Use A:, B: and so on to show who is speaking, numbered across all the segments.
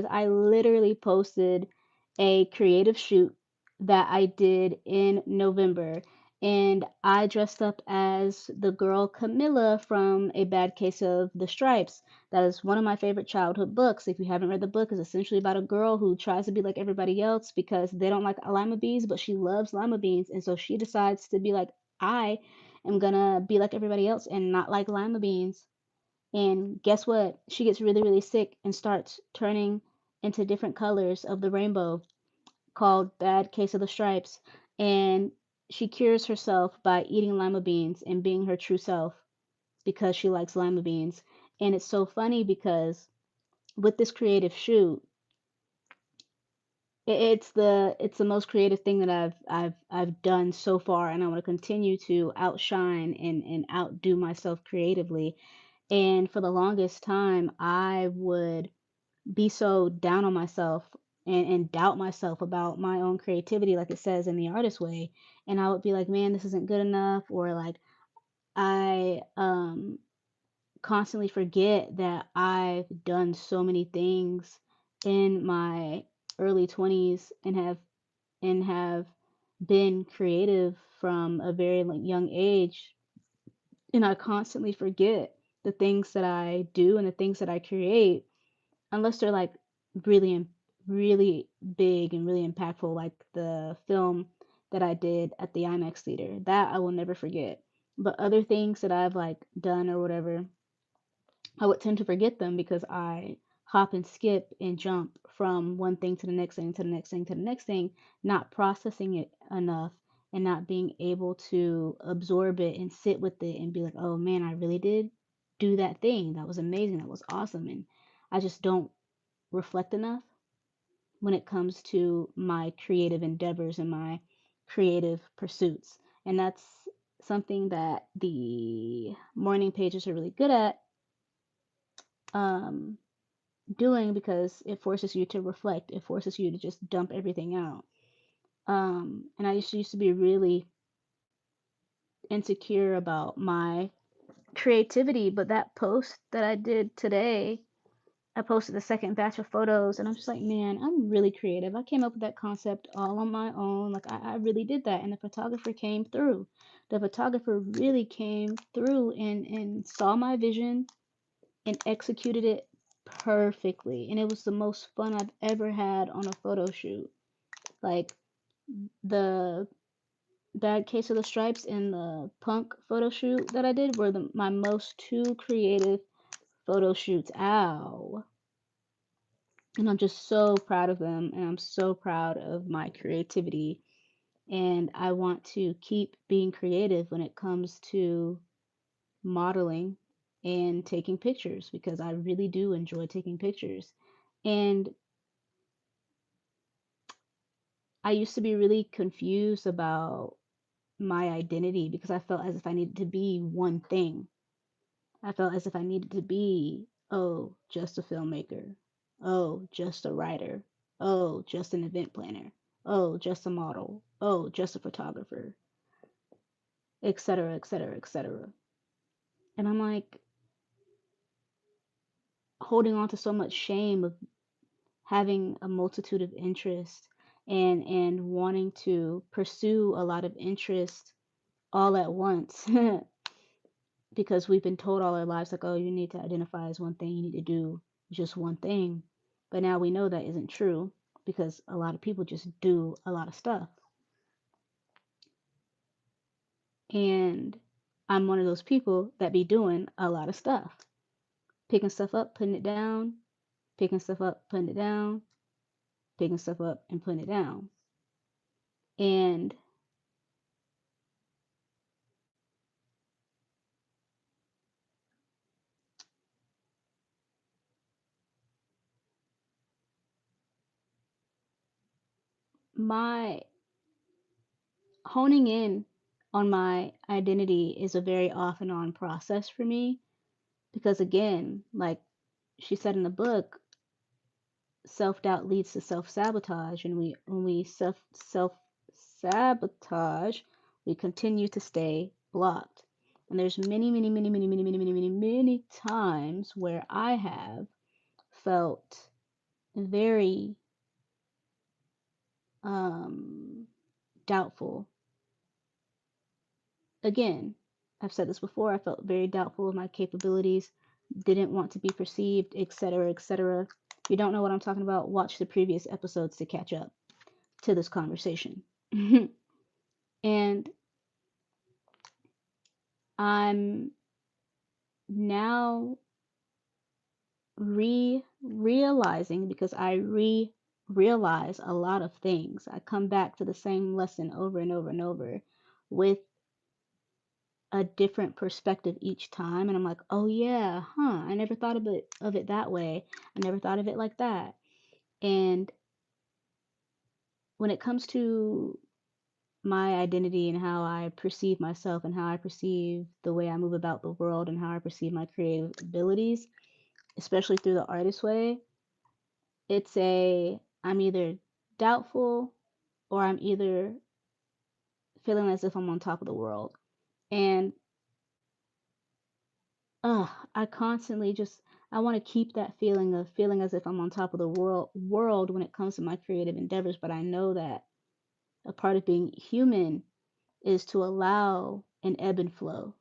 A: I literally posted a creative shoot that I did in November, and I dressed up as the girl Camilla from A Bad Case of the Stripes. That is one of my favorite childhood books. If you haven't read the book, it's essentially about a girl who tries to be like everybody else because they don't like lima beans, but she loves lima beans, and so she decides to be like, I am gonna be like everybody else and not like lima beans. And guess what? She gets really, really sick and starts turning into different colors of the rainbow, called Bad Case of the Stripes. And she cures herself by eating lima beans and being her true self because she likes lima beans. And it's so funny because with this creative shoot, it's the most creative thing that I've done so far, and I want to continue to outshine and outdo myself creatively. And for the longest time, I would be so down on myself and doubt myself about my own creativity, like it says in The Artist Way. And I would be like, man, this isn't good enough. Or like, I constantly forget that I've done so many things in my early 20s and have been creative from a very like young age, and I constantly forget the things that I do and the things that I create unless they're like really really big and really impactful, like the film that I did at the IMAX theater. That I will never forget. But other things that I've like done or whatever, I would tend to forget them because I hop and skip and jump from one thing to the next thing to the next thing to the next thing, not processing it enough and not being able to absorb it and sit with it and be like, oh man, I really did do that thing. That was amazing. That was awesome. And I just don't reflect enough when it comes to my creative endeavors and my creative pursuits. And that's something that the morning pages are really good at um, doing because it forces you to reflect. It forces you to just dump everything out. And I used to be really insecure about my creativity, but that post that I did today, I posted the second batch of photos, and I'm just like, man, I'm really creative. I came up with that concept all on my own. Like, I really did that. And the photographer came through. The photographer really came through and saw my vision and executed it perfectly. And it was the most fun I've ever had on a photo shoot. Like, the Bad Case of the Stripes and the punk photo shoot that I did were my most two creative photo shoots. Ow. And I'm just so proud of them, and I'm so proud of my creativity. And I want to keep being creative when it comes to modeling and taking pictures because I really do enjoy taking pictures. And I used to be really confused about my identity because I felt as if I needed to be one thing. I felt as if I needed to be, oh, just a filmmaker. Oh, just a writer. Oh, just an event planner. Oh, just a model. Oh, just a photographer, etc., etc., etc. And I'm like holding on to so much shame of having a multitude of interests and wanting to pursue a lot of interest all at once because we've been told all our lives like, oh, you need to identify as one thing, you need to do just one thing. But now we know that isn't true because a lot of people just do a lot of stuff. And I'm one of those people that be doing a lot of stuff, picking stuff up, putting it down, picking stuff up, putting it down, picking stuff up and putting it down. And my honing in on my identity is a very off and on process for me because again, like she said in the book, self-doubt leads to self-sabotage, and when we self-sabotage, we continue to stay blocked. And there's many times where I have felt very um, doubtful. Again, I've said this before, I felt very doubtful of my capabilities, didn't want to be perceived, etc., etc. If you don't know what I'm talking about, watch the previous episodes to catch up to this conversation. And I'm now realizing, because I realize a lot of things. I come back to the same lesson over and over and over with a different perspective each time, and I'm like, oh yeah, I never thought of it that way. I never thought of it like that. And when it comes to my identity and how I perceive myself and how I perceive the way I move about the world and how I perceive my creative abilities, especially through the artist way, I'm either doubtful or I'm either feeling as if I'm on top of the world. And I constantly just I want to keep that feeling of feeling as if I'm on top of the world when it comes to my creative endeavors, but I know that a part of being human is to allow an ebb and flow.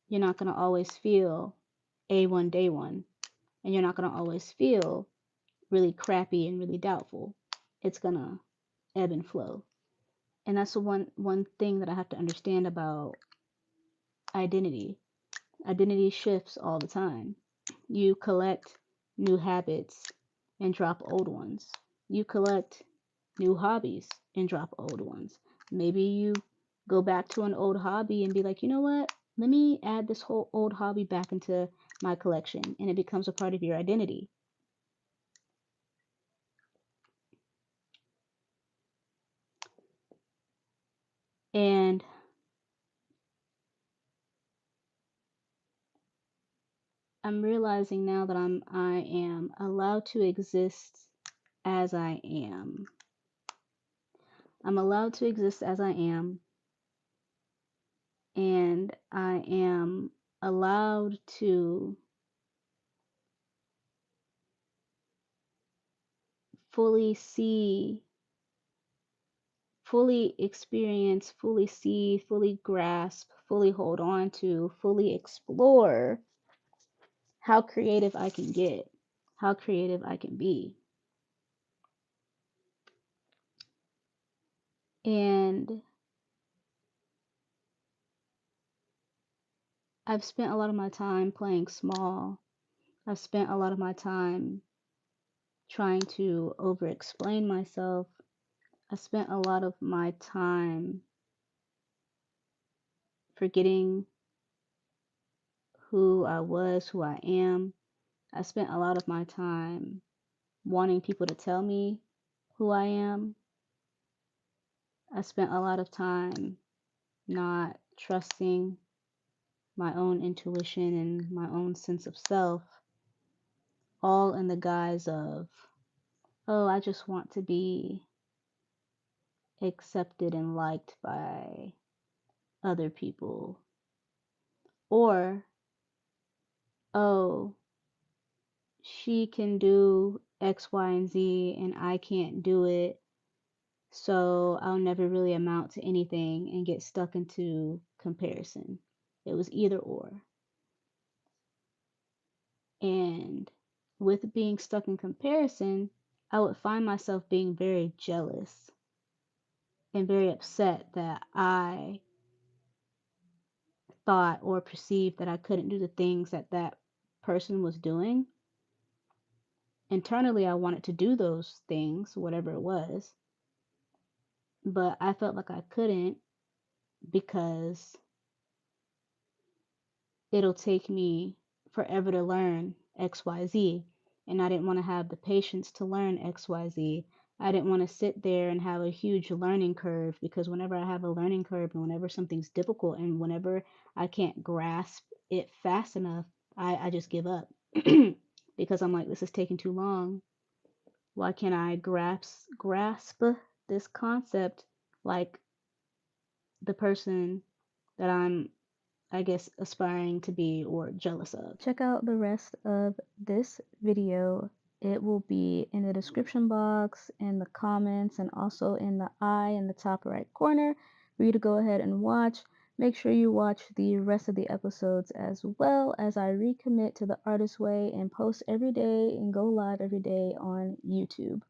A: You're not going to always feel A1 day one, and you're not going to always feel really crappy and really doubtful. It's going to ebb and flow. And that's the one thing that I have to understand about identity. Identity shifts all the time. You collect new habits and drop old ones. You collect new hobbies and drop old ones. Maybe you go back to an old hobby and be like, you know what? Let me add this whole old hobby back into my collection, and it becomes a part of your identity. And I'm realizing now that I am allowed to exist as I am. I'm allowed to exist as I am, and I am allowed to fully see, fully experience, fully see, fully grasp, fully hold on to, fully explore how creative I can get, how creative I can be. And I've spent a lot of my time playing small. I've spent a lot of my time trying to over explain myself. I spent a lot of my time forgetting who I was, who I am. I spent a lot of my time wanting people to tell me who I am. I spent a lot of time not trusting my own intuition and my own sense of self, all in the guise of, oh, I just want to be accepted and liked by other people. Or, oh, she can do X, Y, and Z, and I can't do it. So I'll never really amount to anything and get stuck into comparison. It was either or. And with being stuck in comparison, I would find myself being very jealous and very upset that I thought or perceived that I couldn't do the things that that person was doing. Internally, I wanted to do those things, whatever it was, but I felt like I couldn't because it'll take me forever to learn XYZ. And I didn't want to have the patience to learn XYZ. I didn't want to sit there and have a huge learning curve, because whenever I have a learning curve and whenever something's difficult and whenever I can't grasp it fast enough, I just give up because I'm like, this is taking too long. Why can't I grasp this concept like the person that I'm I guess, aspiring to be or jealous of.
B: Check out the rest of this video. It will be in the description box, in the comments, and also in the eye in the top right corner for you to go ahead and watch. Make sure you watch the rest of the episodes as well as I recommit to the artist way and post every day and go live every day on YouTube.